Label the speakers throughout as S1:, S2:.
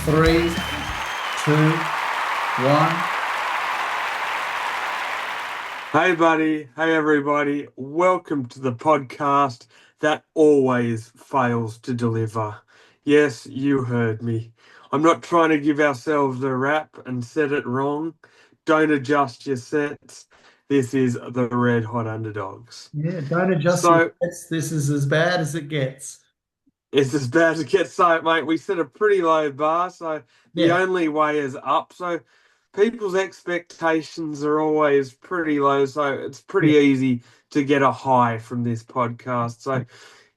S1: 3, 2, 1.
S2: Hey, buddy. Hey, everybody. Welcome to the podcast that always fails to deliver. Yes, you heard me. I'm not trying to give ourselves a rap and set it wrong. Don't adjust your sets. This is the Red Hot Underdogs.
S1: Yeah, don't adjust your
S2: So
S1: sets. This is as bad as it gets.
S2: it's as bad as it gets. So, mate, we set a pretty low bar, so the
S1: Yeah,
S2: only way is up. So people's expectations are always pretty low, so it's pretty
S1: yeah,
S2: easy to get a high from this podcast. So if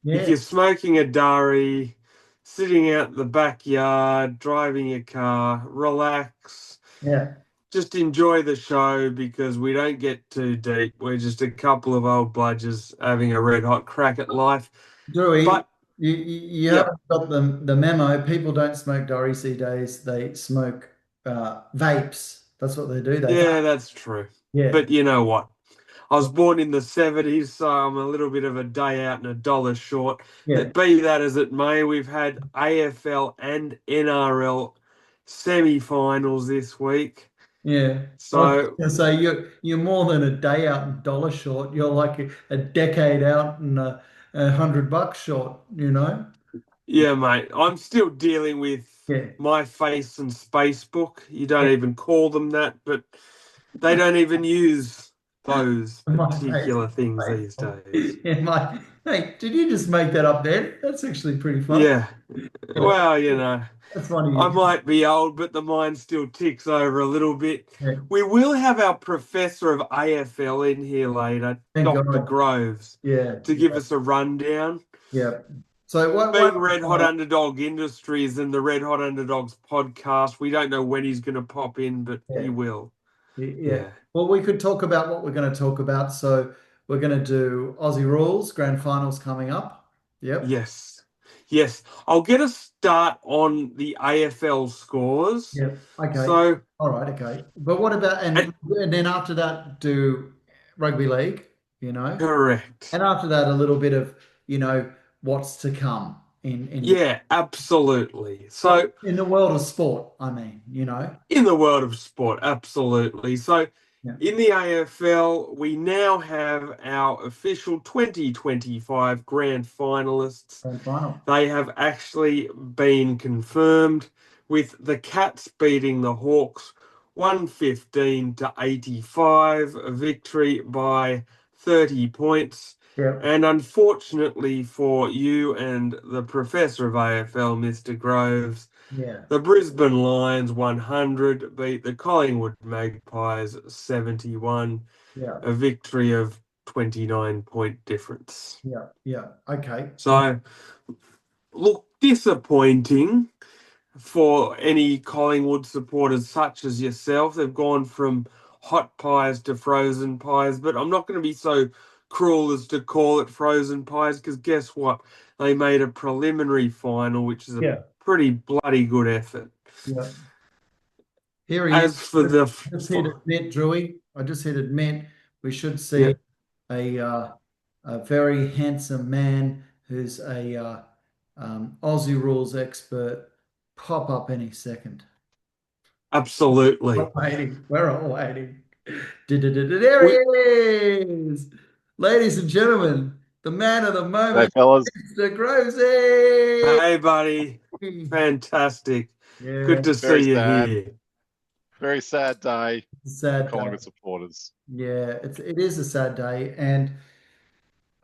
S1: yeah,
S2: you're smoking a durry, sitting out in the backyard, driving your car, relax.
S1: yeah.
S2: Just enjoy the show because we don't get too deep. We're just a couple of old bludgers having a red hot crack at life.
S1: Drewy,
S2: But
S1: you
S2: yeah,
S1: haven't got the memo. People don't smoke durries these days. They smoke vapes. That's what they do. They
S2: yeah,
S1: vape.
S2: that's true.
S1: Yeah,
S2: But you know what? I was born in the 70s, so I'm a little bit of a day out and a dollar short.
S1: yeah,
S2: But be that as it may, we've had AFL and NRL semi-finals this week.
S1: yeah. I was just
S2: So,
S1: gonna say you're more than a day out and dollar short. You're like a decade out and $100 short. You know?
S2: yeah, mate, I'm still dealing with
S1: Yeah,
S2: my face and Facebook. You don't
S1: yeah.
S2: even call them that, but they don't even use those
S1: My face.
S2: particular things these days.
S1: Yeah, hey, did you just make that up there? That's actually pretty fun.
S2: Yeah,
S1: Yeah,
S2: well, you know.
S1: that's funny.
S2: I might be old, but the mind still ticks over a little bit.
S1: Yeah,
S2: We will have our professor of AFL in here later,
S1: thank
S2: Dr.
S1: God.
S2: Groves,
S1: Yeah,
S2: to give
S1: yeah,
S2: us a rundown.
S1: yeah. So what
S2: Being Red Hot Underdog Industries and the Red Hot Underdogs podcast, we don't know when he's going to pop in, but
S1: yeah,
S2: he will.
S1: yeah.
S2: Yeah.
S1: Well, we could talk about what we're going to talk about. So we're going to do Aussie rules, grand finals coming up. Yep.
S2: Yes. Yes. I'll get a start on the AFL scores.
S1: Yep. Okay.
S2: So,
S1: All right. Okay. But what about
S2: and,
S1: and then after that do rugby league, you know?
S2: correct.
S1: And after that, a little bit of, you know, what's to come in
S2: Yeah, absolutely.
S1: but
S2: So,
S1: in the world of sport, I mean, you know.
S2: in the world of sport, absolutely. So,
S1: Yeah.
S2: in the AFL, we now have our official 2025 grand finalists.
S1: Grand final.
S2: They have actually been confirmed, with the Cats beating the Hawks 115 to 85, a victory by 30 points.
S1: Yeah.
S2: And unfortunately for you and the professor of AFL, Mr. Groves,
S1: Yeah.
S2: the Brisbane Lions 100 beat the Collingwood Magpies 71,
S1: Yeah.
S2: a victory of 29-point difference.
S1: Yeah. Yeah. Okay.
S2: So, look, disappointing for any Collingwood supporters such as yourself. They've gone from hot pies to frozen pies, but I'm not going to be so cruel as to call it frozen pies because guess what? They made a preliminary final, which is a
S1: Yeah.
S2: pretty bloody good effort.
S1: Yeah. Here he is.
S2: As for the
S1: I just hit admit, Drewy. I just hit admit we should
S2: yeah,
S1: see a very handsome man who's a Aussie rules expert pop up any second. We're
S2: absolutely.
S1: waiting. We're all waiting. There he
S2: We,
S1: is. Ladies and gentlemen, the man of the
S3: Hey,
S1: moment,
S3: fellas.
S1: Mr. Grovesy.
S2: hey, buddy. Fantastic.
S1: Yeah,
S2: Good to
S3: Very
S2: see you
S3: sad.
S2: here.
S3: Very sad day
S1: it's a
S3: for
S1: sad day.
S3: Collingwood supporters.
S1: Yeah, it is a sad day. And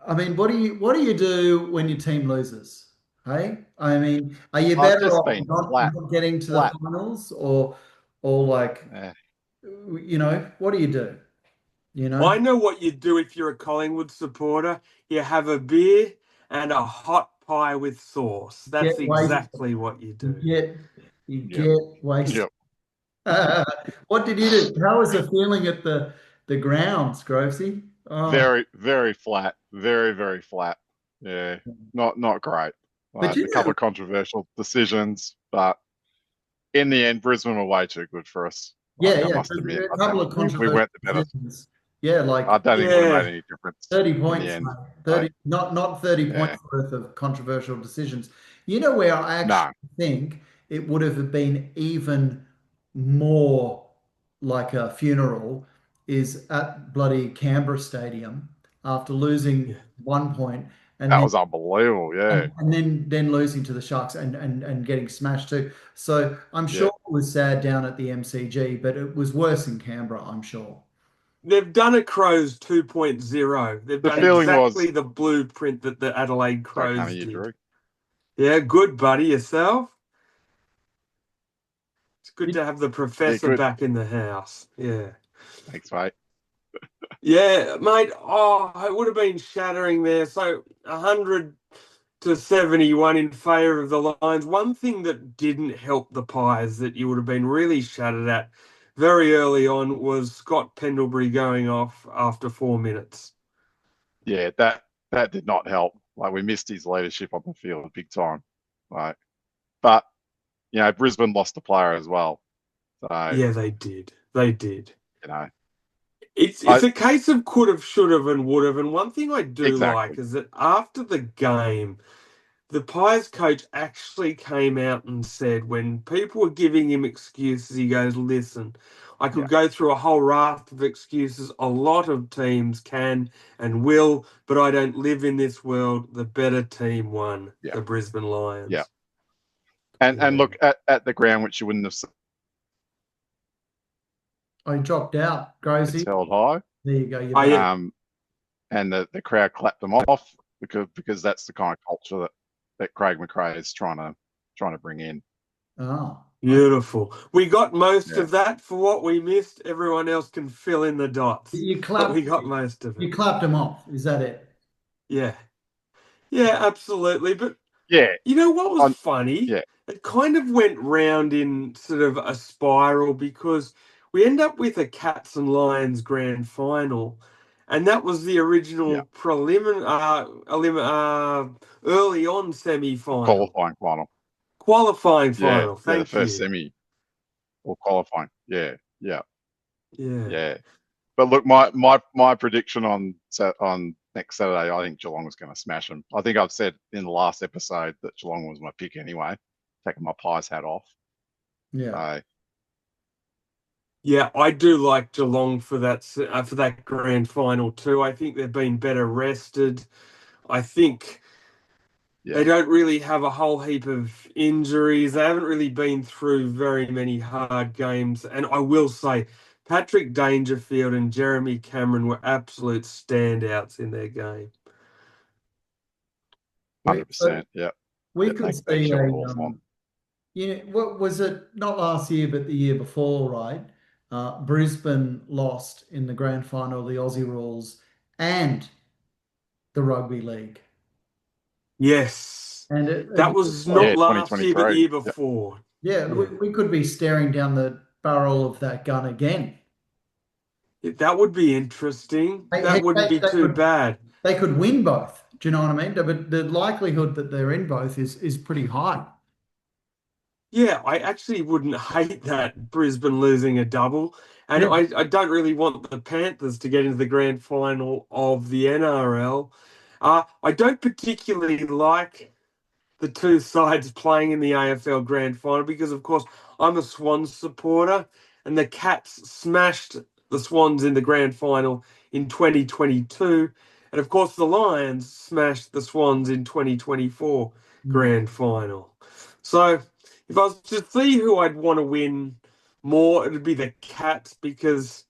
S1: I mean, what do you do when your team loses? Hey? I mean, are you
S3: I've
S1: better
S3: just
S1: off
S3: been
S1: not getting to the
S3: flat.
S1: finals or like,
S3: Eh,
S1: you know, what do you do? You know?
S2: I know what you do if you're a Collingwood supporter. You have a beer and a hot pie with sauce. That's
S1: Get wasted.
S2: exactly what you
S1: You
S2: do.
S1: get you
S3: Yep.
S1: get wasted.
S3: Yep.
S1: What did you do? How was the feeling at the grounds, Grovesy? Oh,
S3: Very, very flat. Very, very flat. Yeah. Not great.
S1: but
S3: Like,
S1: you
S3: a couple
S1: know,
S3: of controversial decisions, but in the end, Brisbane were way too good for us.
S1: yeah,
S3: Like, I
S1: yeah.
S3: must
S1: So
S3: admit,
S1: a couple of
S3: we
S1: controversial
S3: weren't the better.
S1: decisions. Yeah, like
S3: I don't think it would have
S2: Yeah,
S3: made any difference
S1: 30
S3: in the
S1: points,
S3: end.
S1: mate.
S3: Like,
S1: 30, not 30
S3: yeah.
S1: points worth of controversial decisions. You know where I
S3: No.
S1: actually think it would have been even more like a funeral is at bloody Canberra Stadium after losing 1 point and
S3: That
S1: then
S3: was unbelievable. Yeah.
S1: and then losing to the Sharks and getting smashed too. So I'm sure
S3: Yeah.
S1: it was sad down at the MCG, but it was worse in Canberra, I'm sure.
S2: They've done a Crows 2.0. They've
S3: The
S2: done
S3: feeling was,
S2: exactly the blueprint that the Adelaide
S3: sorry, can't
S2: Crows
S3: hear you,
S2: did.
S3: Drew.
S2: Yeah, good, buddy. Yourself? It's good
S1: You-
S2: to have the
S3: Yeah,
S2: professor
S3: good.
S2: back in the house. Yeah.
S3: Thanks, mate.
S2: Yeah, mate. Oh, it would have been shattering there. So 100 to 71 in favour of the Lions. One thing that didn't help the Pies that you would have been really shattered at very early on was Scott Pendlebury going off after 4 minutes.
S3: Yeah, that did not help. Like, we missed his leadership on the field big time. Like, but Brisbane lost a player as well. So,
S2: Yeah, they did. They did.
S3: you know,
S2: It's
S3: I
S2: a case of could have, should have, and would have. And one thing I do like
S3: exactly.
S2: is that after the game, the Pies coach actually came out and said when people were giving him excuses, he goes, listen, I
S3: Yeah,
S2: could go through a whole raft of excuses. A lot of teams can and will, but I don't live in this world. The better team won,
S3: yeah,
S2: the Brisbane
S3: yeah.
S2: Lions.
S3: And
S2: Yeah.
S3: look at the ground, which you wouldn't have seen,
S1: I dropped out,
S3: it's
S1: Grovesy.
S3: held high.
S1: There you go. You're
S2: I,
S1: back.
S3: And the crowd clapped them off because that's the kind of culture that Craig McRae is trying to bring in.
S1: Oh,
S2: Beautiful. We got most
S3: Yeah,
S2: of that for what we missed. Everyone else can fill in the dots,
S1: you
S2: but we
S1: clapped.
S2: got most of it.
S1: You clapped him off. Is that it?
S2: Yeah. Yeah, absolutely. But
S3: yeah,
S2: you know what was
S3: on
S2: funny?
S3: yeah,
S2: It kind of went round in sort of a spiral because we end up with a Cats and Lions grand final, and that was the
S3: yeah.
S2: original early on semi-final,
S3: Qualifying final.
S2: qualifying
S3: Yeah,
S2: final.
S3: yeah. The
S2: Thank
S3: first
S2: you.
S3: semi or qualifying. Yeah, yeah,
S2: Yeah.
S3: yeah. But look, my prediction on next Saturday, I think Geelong was going to smash them. I think I've said in the last episode that Geelong was my pick anyway, taking my Pies hat off.
S1: Yeah.
S3: So
S2: Yeah, I do like Geelong for that grand final too. I think they've been better rested. I think
S3: yeah,
S2: they don't really have a whole heap of injuries. They haven't really been through very many hard games. And I will say, Patrick Dangerfield and Jeremy Cameron were absolute standouts in their game.
S1: We so
S3: 100%. Yeah,
S1: we
S3: yeah.
S1: could
S3: They
S1: see
S3: killed
S1: a
S3: Hawthorn.
S1: what was it? Not last year, but the year before, right? Brisbane lost in the grand final of the Aussie rules and the rugby league,
S2: Yes.
S1: and
S2: That
S1: it looks
S2: was
S1: like
S2: not
S3: Yeah,
S2: last year, but the
S3: 2023.
S2: year
S3: Yeah,
S2: before.
S1: yeah,
S2: Yeah.
S1: we could be staring down the barrel of that gun again.
S2: That would be interesting. That wouldn't be too bad.
S1: They could win both. Do you know what I mean? But the likelihood that they're in both is pretty high.
S2: Yeah, I actually wouldn't hate that Brisbane losing a double. And
S1: Yeah.
S2: I don't really want the Panthers to get into the grand final of the NRL. I don't particularly like the two sides playing in the AFL Grand Final because, of course, I'm a Swans supporter, and the Cats smashed the Swans in the Grand Final in 2022, and of course, the Lions smashed the Swans in 2024
S1: Mm.
S2: Grand Final. So, if I was to see who I'd want to win more, it'd be the Cats because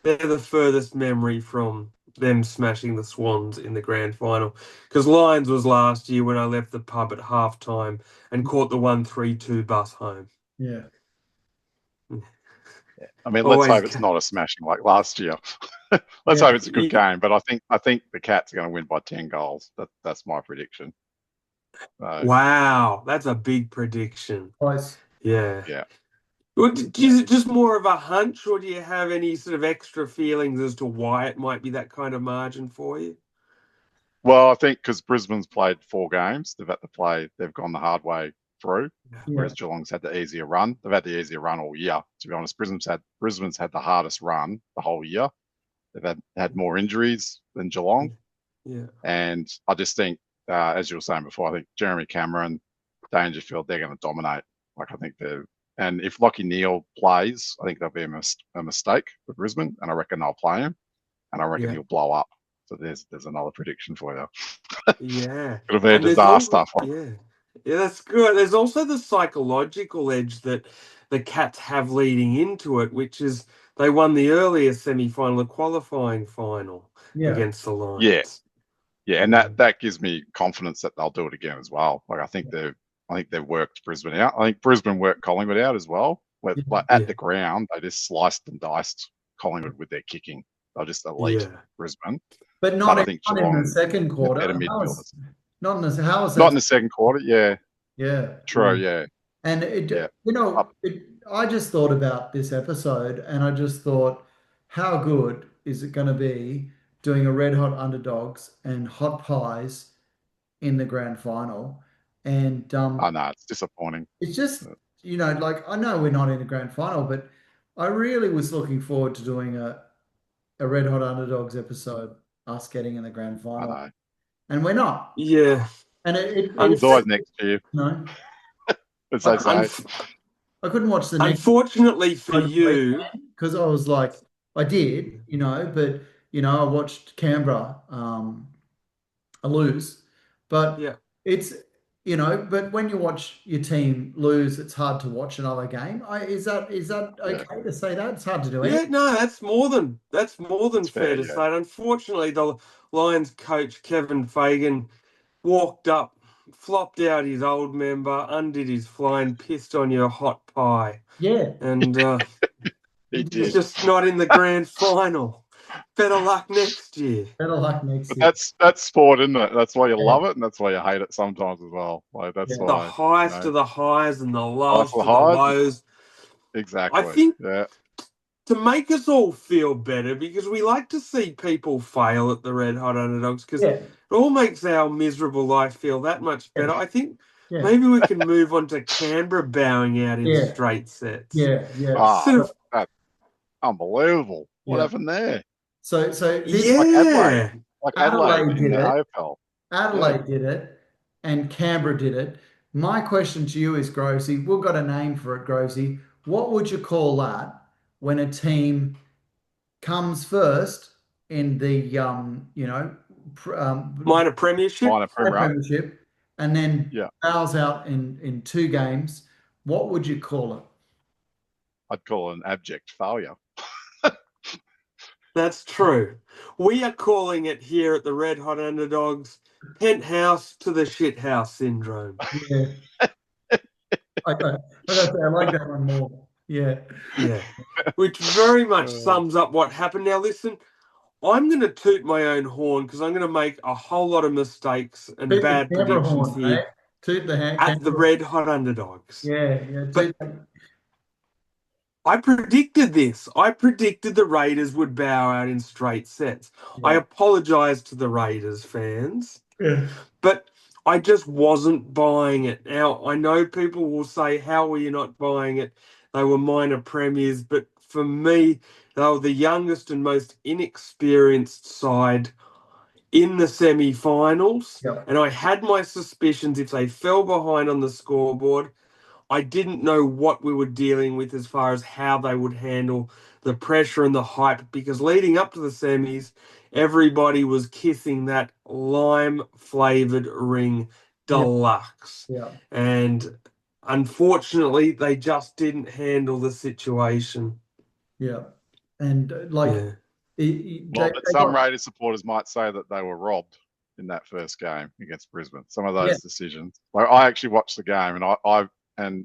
S2: they're the furthest memory from them smashing the Swans in the grand final. Because Lions was last year when I left the pub at halftime and caught the 132 bus home.
S1: Yeah.
S3: I mean, let's
S2: Always.
S3: hope it's not a smashing like last year. Let's
S1: Yeah.
S3: hope it's a good game. But I think the Cats are going to win by 10 goals. That's my prediction.
S2: Wow, that's a big prediction.
S1: Close.
S2: Yeah.
S3: Yeah.
S2: Is it just more of a hunch, or do you have any sort of extra feelings as to why it might be that kind of margin for you?
S3: Well, I think because Brisbane's played 4 games, they've gone the hard way through,
S1: Yeah.
S3: whereas Geelong's had the easier run. They've had the easier run all year. To be honest, Brisbane's had the hardest run the whole year. They've had more injuries than Geelong,
S2: Yeah.
S3: and I just think, as you were saying before, I think Jeremy Cameron, Dangerfield, they're going to dominate. Like I think and if Lachie Neale plays, I think there'll be a mistake for Brisbane, and I reckon they'll play him, and I reckon
S2: Yeah.
S3: he'll blow up. So there's another prediction for you.
S2: Yeah.
S3: It'll be a
S2: And there's
S3: disaster.
S2: yeah. Yeah, that's good. There's also the psychological edge that the Cats have leading into it, which is they won the earlier semi-final, the qualifying final
S1: Yeah.
S2: against the
S3: Yeah.
S2: Lions.
S3: Yeah, and that gives me confidence that they'll do it again as well. Like I think they've worked Brisbane out. I think Brisbane worked Collingwood out as well. Where, like at the ground, they just sliced and diced Collingwood with their kicking. They're just elite Brisbane.
S1: But not,
S3: I think
S1: not in the second quarter.
S3: better midfielders.
S1: Not in the how was that?
S3: Not in the second quarter. Yeah.
S1: Yeah.
S3: True. Yeah.
S1: And I just thought about this episode, and I just thought, how good is it going to be doing a red hot underdogs and hot pies in the grand final? And
S3: I know it's disappointing.
S1: it's just, like I know we're not in the grand final, but I really was looking forward to doing a red hot underdogs episode, us getting in the grand
S3: I
S1: final,
S3: know.
S1: and we're not.
S2: Yeah.
S1: And
S3: It's always next year. As they say.
S1: I couldn't watch the next.
S2: Unfortunately for you,
S1: because I was like, I did, but I watched Canberra lose, but it's but when you watch your team lose, it's hard to watch another game. Is that okay to say that? It's hard to do.
S2: Yeah, no, that's more than fair to say. Unfortunately, the Lions coach Kevin Fagan walked up, flopped out his old member, undid his flying, pissed on your hot pie.
S1: Yeah.
S2: And
S3: he's
S2: just not in the grand final. Better luck next year.
S1: Better luck next year.
S3: That's sport, isn't it? That's why you love it, and that's why you hate it sometimes as well. Like that's why
S2: the highest of the highs and the lowest of the lows.
S3: Exactly.
S2: I think to make us all feel better, because we like to see people fail at the Red Hot Underdogs, because it all makes our miserable life feel that much better. I think maybe we can move on to Canberra bowing out in straight sets.
S3: That's unbelievable. What happened there?
S1: So this,
S3: like Adelaide in the AFL.
S1: Adelaide did it, and Canberra did it. My question to you is, Grovesy, we've got a name for it, Grovesy. What would you call that when a team comes first in the
S2: minor premiership,
S1: and then bows out in 2 games? What would you call it?
S3: I'd call it an abject failure.
S2: That's true. We are calling it here at the Red Hot Underdogs penthouse to the shithouse syndrome.
S1: Yeah. I like that one more. Yeah.
S2: Which very much sums up what happened. Now, listen, I'm going to toot my own horn because I'm going to make a whole lot of mistakes and bad predictions here
S1: Toot the hand
S2: at the Red Hot Underdogs.
S1: Yeah.
S2: But I predicted this. I predicted the Raiders would bow out in straight sets. I apologise to the Raiders fans, but I just wasn't buying it. Now, I know people will say, how were you not buying it? They were minor premiers, but for me, they were the youngest and most inexperienced side in the semi-finals, and I had my suspicions if they fell behind on the scoreboard. I didn't know what we were dealing with as far as how they would handle the pressure and the hype, because leading up to the semis, everybody was kissing that lime-flavoured ring deluxe. And unfortunately, they just didn't handle the situation.
S1: And
S3: some Raiders supporters might say that they were robbed in that first game against Brisbane. Some of those decisions. Like, I actually watched the game, and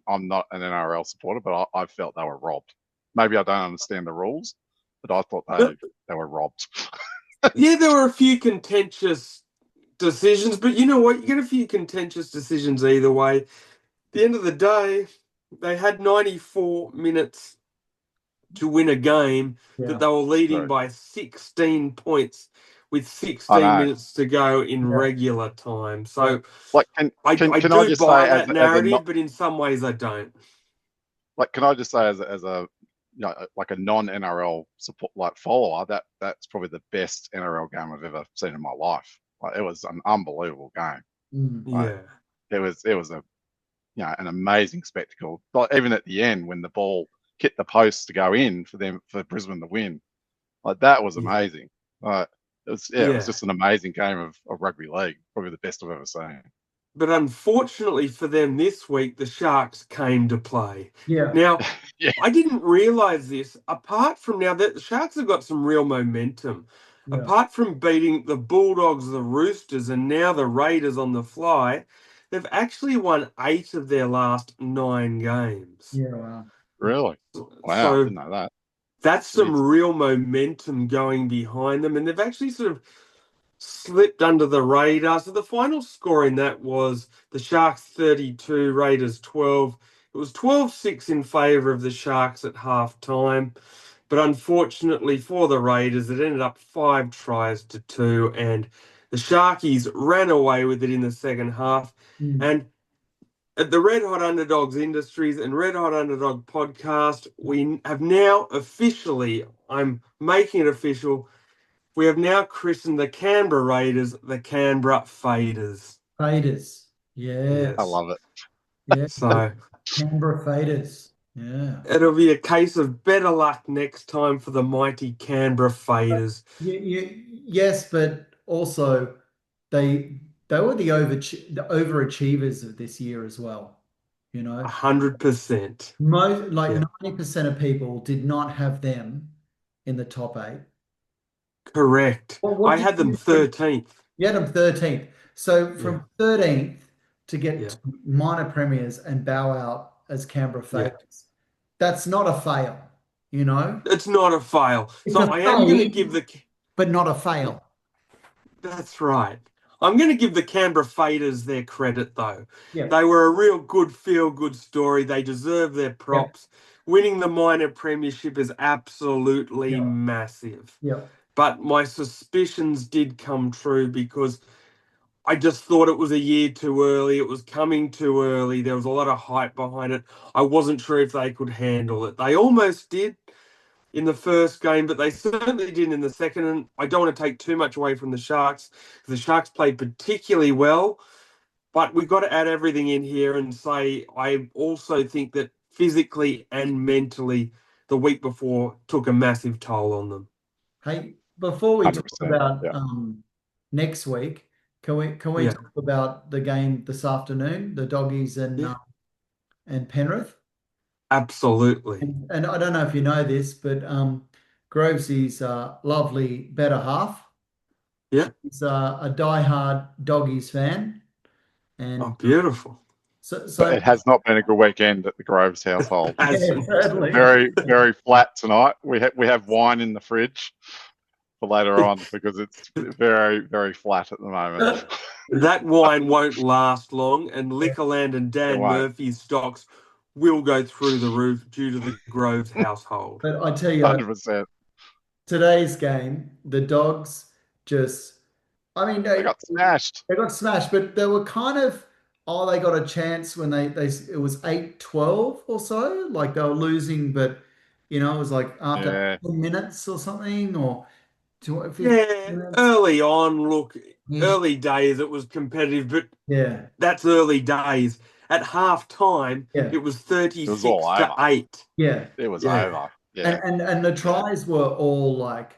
S3: I'm not an NRL supporter, but I felt they were robbed. Maybe I don't understand the rules, but I thought they were robbed.
S2: There were a few contentious decisions, but you know what? You get a few contentious decisions either way. At the end of the day, they had 94 minutes to win a game that they were leading by 16 points with 16 minutes to go in regular time. So I do buy that narrative, but in some ways I don't.
S3: Like, can I just say as a like a non-NRL support follower, that's probably the best NRL game I've ever seen in my life. Like, it was an unbelievable game.
S1: Mm.
S3: Like, it was a an amazing spectacle. Like even at the end when the ball hit the post to go in for Brisbane to win, like that was amazing. It was just an amazing game of rugby league, probably the best I've ever seen.
S2: But unfortunately for them this week, the Sharks came to play.
S1: Yeah.
S2: Now, I didn't realise this. Apart from now, the Sharks have got some real momentum.
S1: Yeah.
S2: Apart from beating the Bulldogs, the Roosters, and now the Raiders on the fly, they've actually won 8 of their last 9 games.
S1: Yeah, wow.
S3: Really? Wow, I didn't know that.
S2: That's some real momentum going behind them, and they've actually sort of slipped under the radar. So the final score in that was the Sharks 32, Raiders 12. It was 12-6 in favour of the Sharks at half time. But unfortunately for the Raiders, it ended up 5 tries to 2, and the Sharkies ran away with it in the second half. And at the Red Hot Underdogs Industries and Red Hot Underdog podcast, we have now officially, I'm making it official, we have now christened the Canberra Raiders the Canberra Faders.
S1: Faders. Yeah.
S2: Yes.
S3: I love it.
S1: Yeah.
S2: So
S1: Canberra Faders. Yeah.
S2: It'll be a case of better luck next time for the mighty Canberra Faders.
S1: Yes, but also they were the overachievers of this year as well.
S2: 100%.
S1: Most 90% of people did not have them in the top 8.
S2: Correct. I had them 13th.
S1: You had them 13th. So from 13th to get to minor premiers and bow out as Canberra Faders, that's not a fail,
S2: It's not a fail.
S1: It's
S2: so
S1: a
S2: I am going to give
S1: but not a fail.
S2: That's right. I'm going to give the Canberra Faders their credit, though.
S1: Yeah.
S2: They were a real good feel-good story. They deserve their props. Yeah. Winning the minor premiership is absolutely massive.
S1: Yeah.
S2: But my suspicions did come true because I just thought it was a year too early. It was coming too early. There was a lot of hype behind it. I wasn't sure if they could handle it. They almost did in the first game, but they certainly didn't in the second. And I don't want to take too much away from the Sharks. The Sharks played particularly well, but we've got to add everything in here and say I also think that physically and mentally the week before took a massive toll on them.
S1: Hey, before we talk about next week, can we talk about the game this afternoon, the Doggies and Penrith?
S2: Absolutely.
S1: And I don't know if you know this, but Grovesy's lovely better half.
S2: Yeah.
S1: He's a diehard Doggies fan. And
S2: beautiful.
S3: So it has not been a good weekend at the Groves household.
S1: Certainly.
S3: Very, very flat tonight. We have wine in the fridge for later on because it's very, very flat at the moment.
S2: That wine won't last long, and Liquorland and Dan Murphy's stocks will go through the roof due to the Groves household.
S1: But I tell you,
S3: 100%.
S1: Today's game, the Dogs they
S3: got smashed.
S1: They got smashed, but they were kind of they got a chance when it was 8-12 or so. Like they were losing, but it was like after 10 minutes or something, or
S2: early on. Early days it was competitive, but that's early days. At half time, it was 36-8.
S1: Yeah,
S3: it was over. Yeah,
S1: and the tries were all like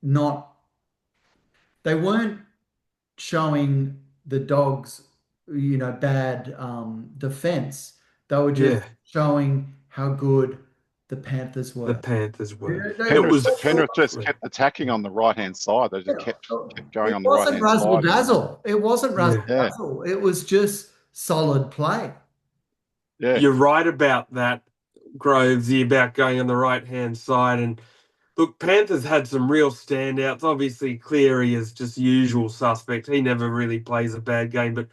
S1: not. They weren't showing the Dogs, bad defense. They were just showing how good the Panthers were.
S3: Penrith just kept attacking on the right-hand side. They just kept going on the right-hand side.
S1: It wasn't razzle-dazzle. It was just solid play.
S3: Yeah.
S2: You're right about that, Grovesy, about going on the right-hand side. And look, Panthers had some real standouts. Obviously, Cleary is just usual suspect. He never really plays a bad game. But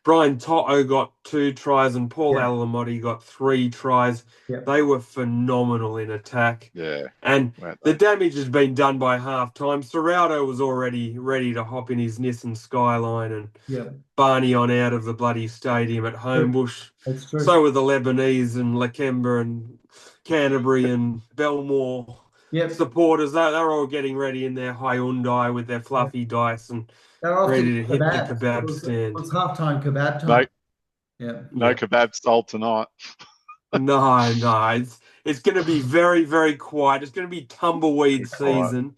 S2: Brian Toto got 2 tries and Paul Alamotti got 3 tries.
S1: Yeah.
S2: They were phenomenal in attack.
S3: Yeah.
S2: And the damage has been done by half-time. Serraldo was already ready to hop in his Nissan Skyline and Barney on out of the bloody stadium at Homebush.
S1: That's true.
S2: So were the Lebanese and Lakemba and Canterbury and Belmore supporters. They're all getting ready in their Hyundai with their fluffy dice and ready to hit the kebab stand.
S1: It was halftime kebab time. Yeah.
S3: No
S2: Yeah.
S3: kebab sold tonight.
S2: No. It's going to be very, very quiet. It's going to be tumbleweed
S3: Pretty quiet.
S2: season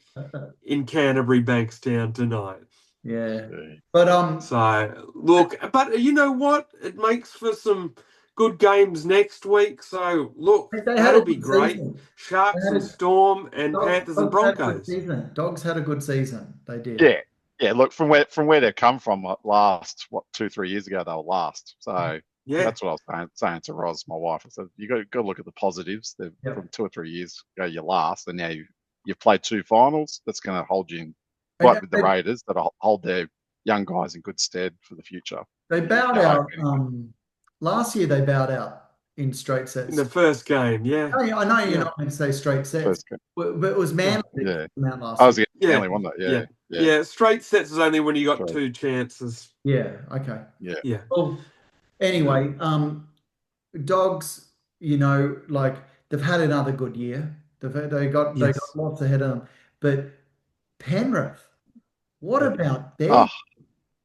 S2: in Canterbury Bankstown tonight.
S1: Yeah.
S3: Yeah.
S1: But
S2: So, look, but you know what? It makes for some good games next week. So, look,
S1: they had
S2: that'll
S1: a
S2: be
S1: good
S2: great.
S1: season.
S2: Sharks
S1: They had
S2: and Storm and Panthers and
S1: Dogs had a good
S2: Broncos.
S1: season. Dogs had a good season. They did.
S3: Yeah. Yeah. Look, from where they come from, last 2-3 years ago, they were last. So
S2: Yeah,
S3: that's what I was saying to Roz, my wife. I said, you got to look at the positives.
S1: Yep.
S3: From 2 or 3 years ago, you're last, and now you've played 2 finals. That's going to hold you in,
S1: And
S3: right with the Raiders, that'll hold their young guys in good stead for the future.
S1: they bowed
S3: Yeah,
S1: out. Last year they bowed out in straight
S2: in
S1: sets.
S2: the first game. Yeah,
S1: I know you're
S2: Yeah.
S1: not going to say straight sets,
S3: First game.
S1: but it was Manly
S3: Yeah.
S1: that came out last
S3: I was
S1: year.
S3: getting
S2: Yeah.
S3: Manly, wasn't it? Yeah.
S2: Yeah. Straight sets is only when you got
S3: Sorry.
S2: 2 chances.
S1: Yeah. Okay.
S3: Yeah.
S2: Yeah.
S1: Well, anyway, Dogs, like they've had another good year. They got
S2: Yes.
S1: lots ahead of them. But Penrith, what
S2: Yeah.
S1: about them?
S3: Oh,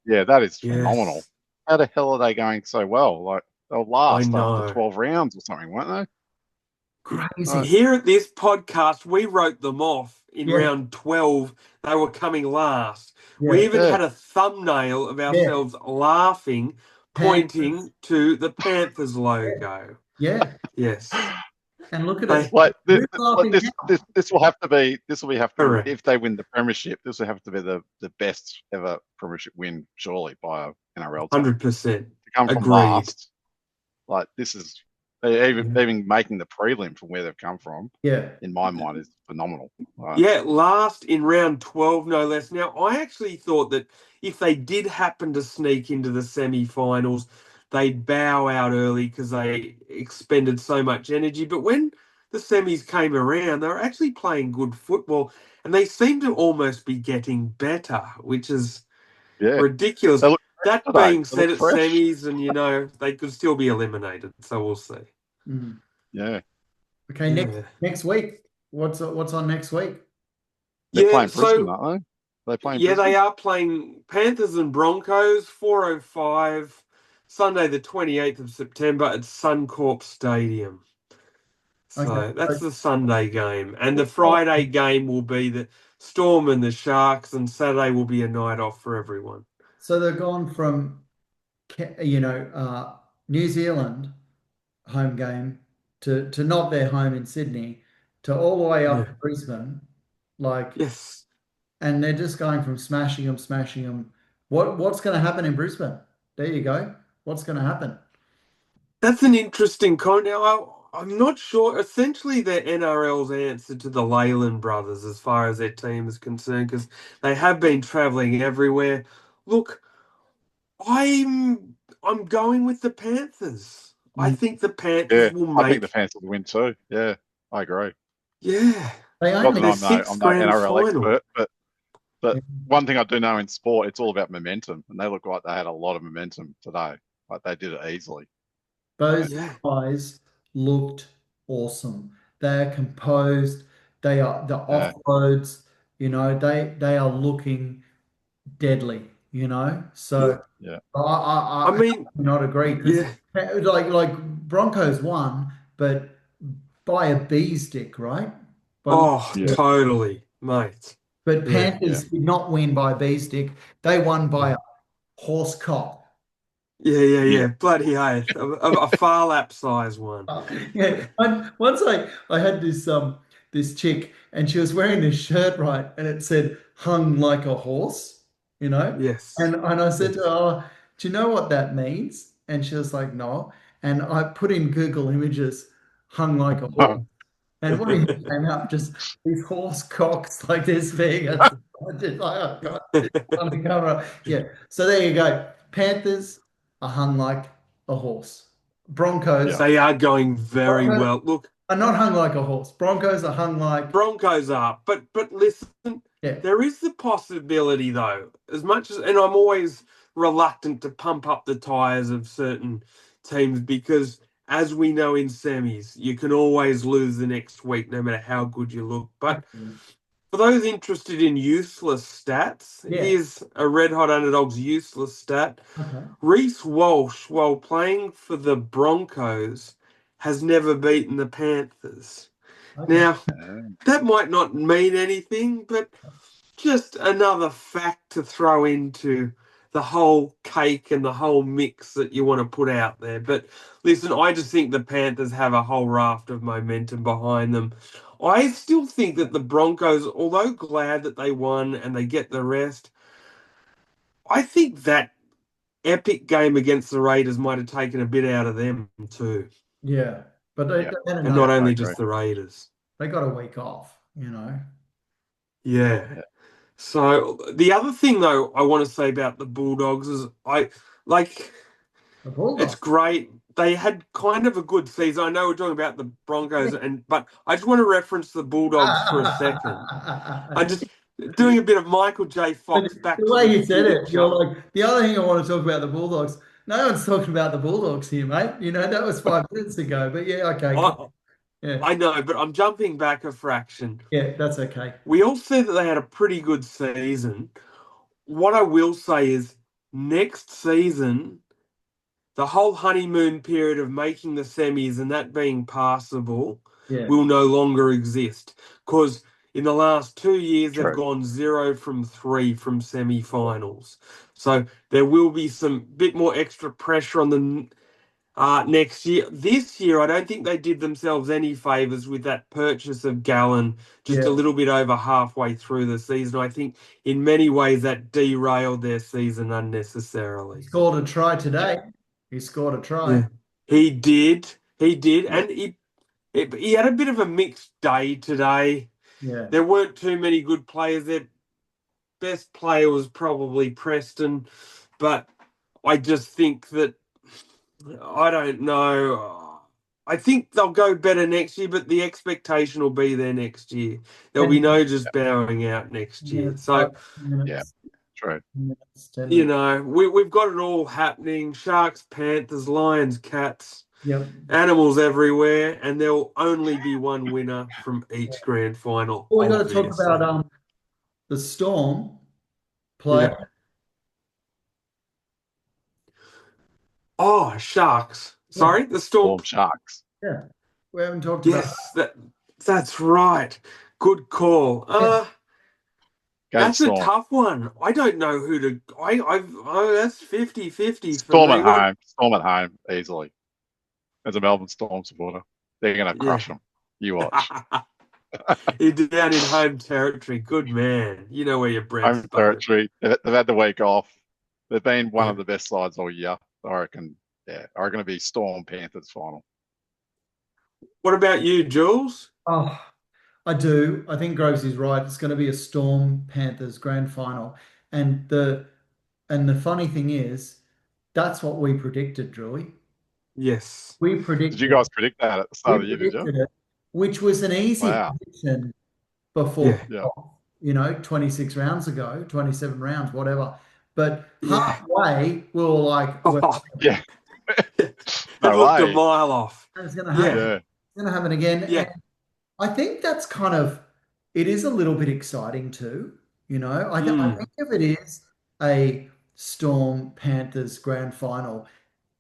S3: yeah, that is
S2: Yes.
S3: phenomenal. How the hell are they going so well? Like, they'll last
S2: know.
S3: after 12 rounds or something, won't they?
S1: Crazy.
S2: Here at this podcast, we wrote them off in
S1: Yeah.
S2: round 12. They were coming last.
S1: Yeah.
S2: We even
S3: Yeah.
S2: had a thumbnail of ourselves laughing, pointing to the Panthers logo.
S1: Yeah.
S2: Yes.
S1: And look at
S2: They-
S1: it.
S3: Like
S1: Who's laughing now?
S3: this will have to be
S2: Correct.
S3: if they win the premiership. This will have to be the best ever premiership win, surely, by an NRL team.
S2: 100%.
S3: To come from
S2: Agreed.
S3: last, like this is even making the prelim from where they've come from.
S1: Yeah.
S3: In my mind, is phenomenal. Like,
S2: Yeah, last in round 12, no less. Now, I actually thought that if they did happen to sneak into the semi-finals, they'd bow out early because they expended so much energy. But when the semis came around, they were actually playing good football, and they seem to almost be getting better, which is
S3: yeah,
S2: ridiculous.
S3: They look
S2: That
S3: today.
S2: being
S3: They
S2: said,
S3: look
S2: at
S3: fresh.
S2: semis, and they could still be eliminated. So we'll see.
S1: Mm.
S3: Yeah,
S1: Okay. Next week. What's on next week?
S3: they're playing Brisbane, aren't they? They're playing.
S2: Yeah,
S3: Brisbane?
S2: they are playing Panthers and Broncos, 4:05, Sunday the 28th of September at Suncorp Stadium. So
S1: Okay.
S2: that's the Sunday game. And the Friday game will be the Storm and the Sharks, and Saturday will be a night off for everyone.
S1: So they've gone from, New Zealand home game to not their home in Sydney to all the way up to Brisbane,
S2: Yes.
S1: and they're just going from smashing them. What's going to happen in Brisbane? There you go. What's going to happen?
S2: That's an interesting comment. Now, I'm not sure. Essentially, they're NRL's answer to the Leyland brothers as far as their team is concerned, because they have been travelling everywhere. Look, I'm going with the Panthers. I think the Panthers will
S3: I think
S2: make.
S3: the Panthers will win too. Yeah, I agree.
S2: Yeah,
S1: They
S3: Not
S1: only
S3: that
S2: the
S3: I'm no
S2: grand
S3: NRL
S2: final.
S3: expert, but one thing I do know in sport, it's all about momentum, and they look like they had a lot of momentum today. Like they did it easily.
S1: Those
S2: Yeah.
S1: guys looked awesome. They're composed. They are the
S3: Yeah.
S1: offloads. They are looking deadly. So
S3: Yeah.
S1: I
S2: mean,
S1: do not agree because
S2: yeah.
S1: like Broncos won, but by a bee's dick, right?
S3: Yeah.
S2: Totally, mate.
S1: But
S2: Yeah.
S1: Panthers did not win by a bee's dick. They won by a horse cock.
S2: Yeah. Bloody hell. A far lap size one.
S1: Yeah. Once I had this chick and she was wearing this shirt, right, and it said hung like a horse,
S2: Yes.
S1: And I said to her, "Oh, do you know what that means?" And she was like, "No." And I put in Google Images, hung like a horse. And what he came up, just these horse cocks like this big. I just like, oh God, on the camera. Yeah. So there you go. Panthers are hung like a horse. Broncos
S2: They are going very well. Look,
S1: are not hung like a horse. Broncos are hung like.
S2: Broncos are, but listen, there is the possibility though, as much as, and I'm always reluctant to pump up the tires of certain teams because, as we know in semis, you can always lose the next week no matter how good you look. But For those interested in useless stats,
S1: Yeah.
S2: here's a Red Hot Underdogs useless stat.
S1: Okay.
S2: Reece Walsh, while playing for the Broncos, has never beaten the Panthers.
S1: Okay.
S2: Now, that might not mean anything, but just another fact to throw into the whole cake and the whole mix that you want to put out there. But listen, I just think the Panthers have a whole raft of momentum behind them. I still think that the Broncos, although glad that they won and they get the rest, I think that epic game against the Raiders might have taken a bit out of them too.
S1: Yeah. But they
S3: Yeah.
S1: had
S2: And not
S1: another,
S2: only
S3: I
S2: just the Raiders.
S1: they got a week off, you know.
S2: Yeah.
S3: Yeah.
S2: So the other thing though I want to say about the Bulldogs is
S1: The
S2: it's
S1: Bulldogs.
S2: great. They had kind of a good season. I know we're talking about the Broncos but I just want to reference the Bulldogs for a second. I'm just doing a bit of Michael J. Fox back
S1: The
S2: to
S1: way
S2: the
S1: you said it,
S2: future.
S1: you're like, the other thing I want to talk about the Bulldogs. No one's talking about the Bulldogs here, mate. You know, that was 5 minutes ago. But yeah, okay. Yeah.
S2: I know, but I'm jumping back a fraction.
S1: Yeah, that's okay.
S2: We all said that they had a pretty good season. What I will say is next season, the whole honeymoon period of making the semis and that being passable
S1: Yeah.
S2: will no longer exist. Because in the last 2 years, they've
S3: True.
S2: gone 0 from 3 from semi-finals. So there will be some bit more extra pressure on them next year. This year, I don't think they did themselves any favours with that purchase of Gallen just
S1: Yeah.
S2: a little bit over halfway through the season. I think in many ways that derailed their season
S1: He
S2: unnecessarily.
S1: scored a try today. He scored a try.
S2: Yeah. He did.
S3: Yeah.
S2: And he had a bit of a mixed day today.
S1: Yeah.
S2: There weren't too many good players. Their best player was probably Preston, but I just think that I don't know. I think they'll go better next year, but the expectation will be there next year. There'll be no just bowing out next year.
S1: Minutes,
S2: So,
S1: 10 minutes,
S3: Yeah. True.
S1: 10 minutes, 10
S2: you
S1: minutes.
S2: know, we've got it all happening. Sharks, Panthers, Lions, Cats,
S1: Yep.
S2: animals everywhere, and there'll only be one winner from each grand final.
S1: Well, we got to talk
S2: obviously.
S1: about the Storm play.
S2: Yeah. Oh, Sharks. Sorry, the Storm.
S3: Storm Sharks.
S1: Yeah. We haven't talked about
S2: Yes, that's right. Good call.
S3: Go
S2: That's a
S3: Storm.
S2: tough one. I don't know who to. That's 50-50 for
S3: Storm
S2: me.
S3: at home. Storm at home easily. As a Melbourne Storm supporter, they're going to crush them. You watch.
S2: You're down in home territory. Good man. You know where your bread's
S3: Home territory. They've had the week off. They've been one
S2: Yeah.
S3: of the best sides all year. I reckon. Yeah, I reckon it'll be Storm Panthers final.
S2: What about you, Jules?
S1: Oh, I do. I think Grovesy's right. It's going to be a Storm Panthers grand final. And the funny thing is, that's what we predicted, Drewy.
S2: Yes.
S1: We
S3: Did
S1: predicted
S3: you guys predict that at the start of the
S1: we
S3: year? Did you?
S1: predicted it, which was an easy
S3: Wow.
S1: prediction before
S2: Yeah.
S1: kickoff, 26 rounds ago, 27 rounds, whatever. But
S2: Yeah.
S1: halfway, we were like,
S2: Oh,
S3: Yeah.
S2: it
S3: No
S2: looked a
S3: way.
S2: mile off.
S1: it's going to happen.
S3: Yeah.
S1: It's going to happen again.
S2: Yeah.
S1: And I think that's it is a little bit exciting too. I think if it is a Storm Panthers grand final,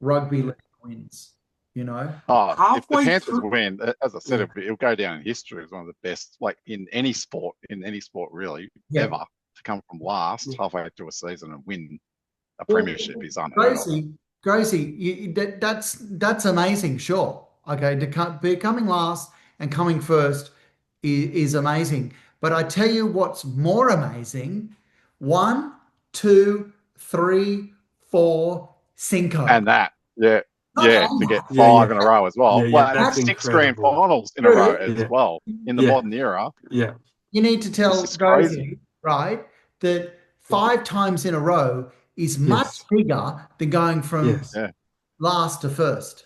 S1: rugby league wins.
S3: Oh, if the
S2: Halfway
S3: Panthers
S2: through-
S3: win, as I said,
S2: Yeah.
S3: it'll go down in history as one of the best, like in any sport really,
S1: Yeah.
S3: ever, to come from last
S2: Yeah.
S3: halfway through a season and win a
S1: Well,
S3: premiership is unheard of.
S1: Grovesy, that's amazing. Sure, okay, be coming last and coming first is amazing. But I tell you what's more amazing: 1, 2, 3, 4, Cinco.
S3: And that, yeah,
S1: Not
S3: yeah,
S1: only
S3: to get
S2: Yeah, yeah.
S3: 5 in a row as well.
S2: Yeah, yeah,
S3: Well, and
S2: that's
S3: 6 grand
S2: incredible.
S3: finals in a row
S1: Yeah.
S3: as well in the
S2: Yeah.
S3: modern era.
S2: Yeah.
S1: You need to tell
S3: This is crazy.
S1: Grovesy, right, that 5 times in a row is much
S2: Yes.
S1: bigger than going from
S2: Yes.
S3: Yeah.
S1: last to first.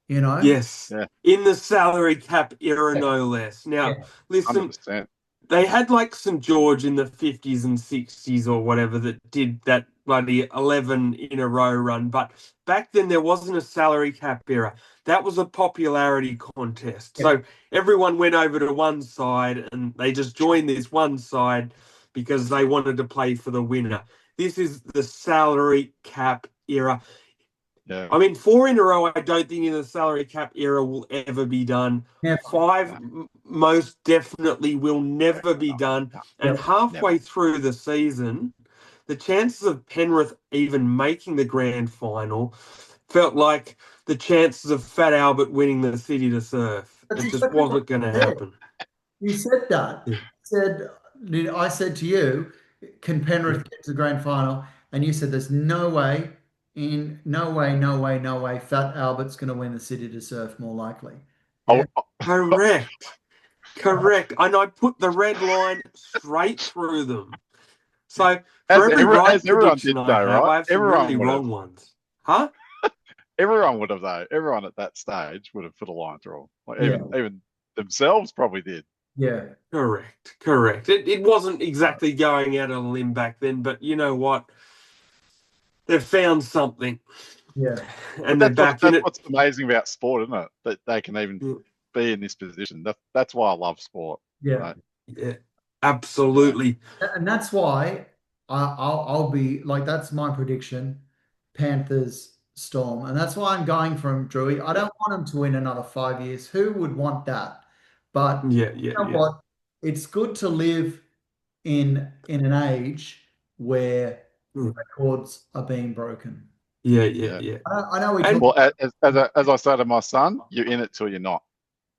S2: Yes.
S3: Yeah.
S2: In the salary cap era,
S1: Yeah.
S2: no less. Now,
S1: Yeah.
S2: listen,
S3: 100%.
S2: they had like St. George in the 50s and 60s or whatever that did that bloody 11 in a row run. But back then there wasn't a salary cap era. That was a popularity contest. So everyone went over to one side and they just joined this one side because they wanted to play for the winner. This is the salary cap era.
S3: Yeah.
S2: I mean, 4 in a row, I don't think in the salary cap era will ever be done.
S1: Yeah.
S2: 5 most definitely will never be done. And halfway through the season, the chances of Penrith even making the grand final felt like the chances of Fat Albert winning the City to Surf.
S1: That's
S2: It just
S1: exactly
S2: wasn't going to happen.
S1: You said that. I said to you, can Penrith get to the grand final? And you said there's no way, no way, Fat Albert's going to win the City to Surf more likely. Yeah?
S2: Correct. And I put the red line straight through them. So
S3: As
S2: for every right
S3: everyone
S2: prediction
S3: did,
S2: I
S3: though,
S2: have,
S3: right?
S2: I have some really wrong ones. Huh?
S3: Everyone would have, though. Everyone at that stage would have put a line through them. Like even themselves probably did.
S1: Yeah.
S2: Correct. It wasn't exactly going out on a limb back then, but you know what? They've found something.
S1: Yeah.
S2: And they're back in it.
S3: That's what's amazing about sport, isn't it? That they can even be in this position. That's why I love sport.
S1: Yeah.
S3: Right?
S2: Yeah. Absolutely.
S1: And that's why I'll be like, that's my prediction, Panthers Storm. And that's why I'm going from Drewy. I don't want them to win another 5 years. Who would want that? But you know what? It's good to live in an age where records are being broken.
S3: Yeah.
S1: I know
S3: well, as I say to my son, you're in it till you're not.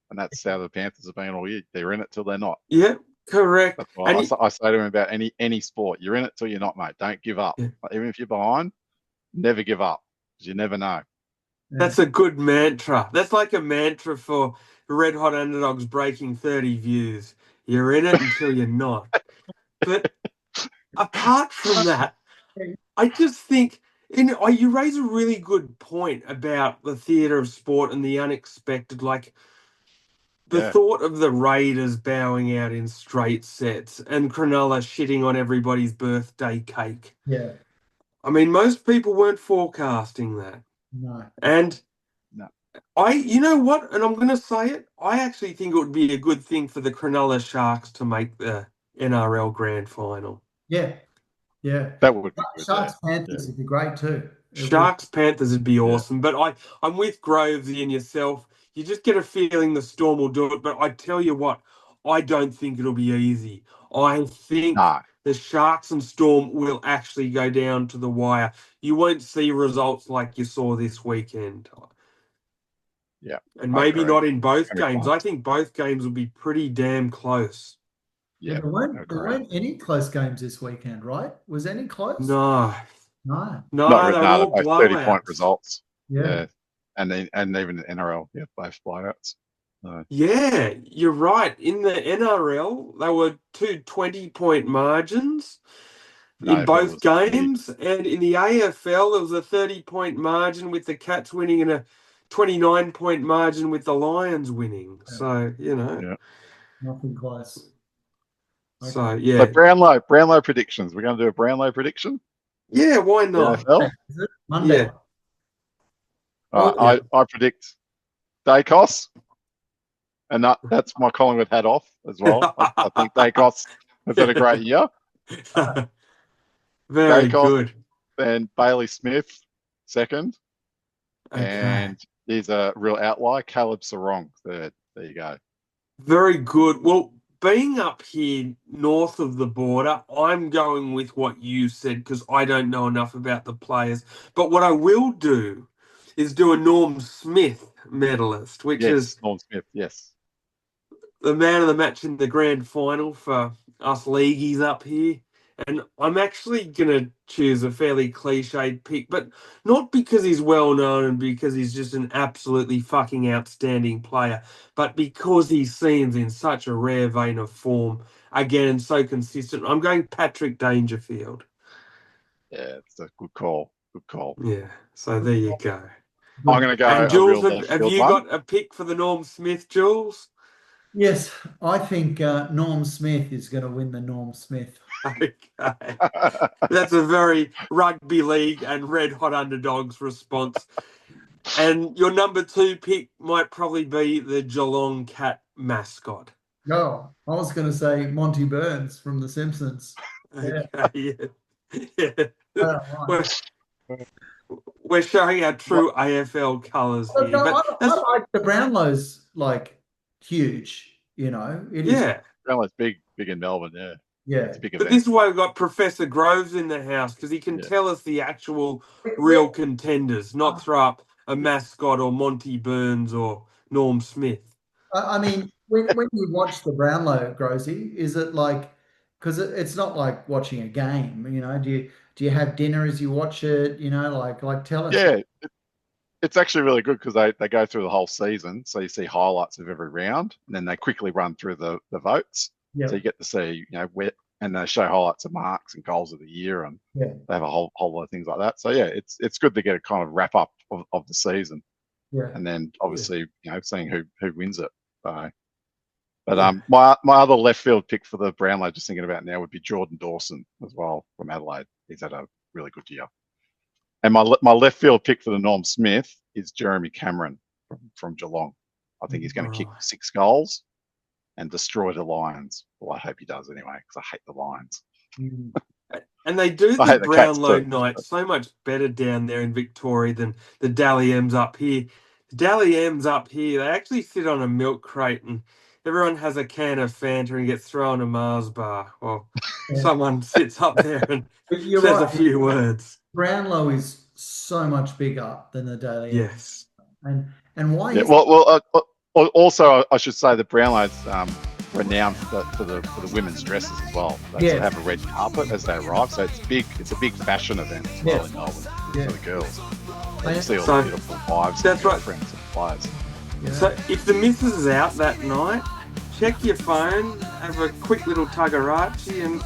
S3: And that's how the Panthers have been all year. They're in it till they're not.
S2: Yeah, correct.
S3: That's why I say to him about any sport. You're in it till you're not, mate. Don't give up.
S2: Yeah.
S3: Like, even if you're behind, never give up. Because you never know.
S2: That's a good mantra. That's like a mantra for Red Hot Underdogs breaking 30 views. You're in it until you're not. But apart from that, I just think you raise a really good point about the theatre of sport and the unexpected. Like the thought of the Raiders bowing out in straight sets and Cronulla shitting on everybody's birthday cake.
S1: Yeah.
S2: I mean, most people weren't forecasting that.
S1: No.
S2: And you know what? And I'm going to say it. I actually think it would be a good thing for the Cronulla Sharks to make the NRL Grand Final.
S1: Yeah. Yeah.
S3: That would be good.
S1: Sharks Panthers would be great too.
S2: Sharks Panthers would be awesome. But I'm with Grovesy and yourself. You just get a feeling the Storm will do it. But I tell you what, I don't think it'll be easy. I think the Sharks and Storm will actually go down to the wire. You won't see results like you saw this weekend.
S3: Yeah.
S2: And maybe not in both games. I think both games will be pretty damn close.
S1: Yeah. There weren't any close games this weekend, right? Was any close?
S2: No.
S3: They're
S2: all
S3: both 30-point results.
S1: Yeah.
S3: And even the NRL, both blowouts.
S2: Yeah, you're right. In the NRL, they were 2 20-point margins in both games. And in the AFL, there was a 30-point margin with the Cats winning and a 29-point margin with the Lions winning.
S1: Yeah.
S2: So, you know.
S1: Nothing close.
S2: Okay.
S3: So, yeah. So Brownlow predictions. We're going to do a Brownlow prediction?
S2: Yeah, why not?
S1: Is it Monday?
S3: Yeah. I predict Dacos. And that's my Collingwood hat off as well. I think Dacos has had a great year.
S2: Very good.
S3: And Bailey Smith, second.
S2: Okay.
S3: And he's a real outlier. Caleb Sarong, third. There you go.
S2: Very good. Well, being up here north of the border, I'm going with what you said because I don't know enough about the players. But what I will do is do a Norm Smith medalist, which is
S3: Norm Smith, yes.
S2: The man of the match in the grand final for us leagueies up here. And I'm actually going to choose a fairly cliched pick, but not because he's well known and because he's just an absolutely fucking outstanding player, but because he seems in such a rare vein of form again and so consistent. I'm going Patrick Dangerfield.
S3: Yeah, it's a good call. Good call.
S2: Yeah, so there you go.
S3: I'm going to go.
S2: And Jules, have you got a pick for the Norm Smith, Jules?
S1: Yes, I think Norm Smith is going to win the Norm Smith.
S2: Okay. That's a very rugby league and red hot Underdogs response. And your number 2 pick might probably be the Geelong Cat mascot.
S1: No, I was going to say Monty Burns from The Simpsons. Yeah.
S2: Okay, yeah.
S1: Right.
S2: We're showing our true AFL colours
S1: Look,
S2: here.
S1: no,
S2: But
S1: I like the Brownlow's like huge, It is.
S2: yeah.
S3: Brownlow's big in Melbourne, yeah.
S1: Yeah.
S3: It's a big
S2: But
S3: event.
S2: this is why we've got Professor Groves in the house, because he can tell us the actual real contenders, not throw up a mascot or Monty Burns or Norm Smith.
S1: I mean, when you watch the Brownlow, Grovesy, is it like, because it's not like watching a game, do you have dinner as you watch it, like tell us.
S3: Yeah, it's actually really good because they go through the whole season. So you see highlights of every round, and then they quickly run through the votes.
S1: Yeah.
S3: So you get to see, where, and they show highlights of marks and goals of the year, and
S1: Yeah.
S3: they have a whole lot of things like that. So yeah, it's good to get a kind of wrap up of the season.
S1: Yeah.
S3: And then obviously, seeing who wins it. So, but my other left field pick for the Brownlow, just thinking about now, would be Jordan Dawson as well from Adelaide. He's had a really good year. And my left field pick for the Norm Smith is Jeremy Cameron from Geelong. I think he's going to kick 6 goals and destroy the Lions. Well, I hope he does anyway, because I hate the Lions.
S2: And they do the Brownlow night so much better down there in Victoria than the Dally M's up here. The Dally M's up here, they actually sit on a milk crate and everyone has a can of Fanta and gets thrown a Mars bar. Well, someone sits up there and says a few words.
S1: Brownlow is so much bigger than the Dally M.
S2: Yes.
S1: And why?
S3: Yeah, well, also I should say the Brownlow's renowned for the women's dresses as well. They have a red carpet as they arrive, so it's big. It's a big fashion event as well in Melbourne for the girls. You see all the beautiful wives and girlfriends and players.
S1: Yeah.
S2: So if the missus is out that night, check your phone, have a quick little tuggarachi, and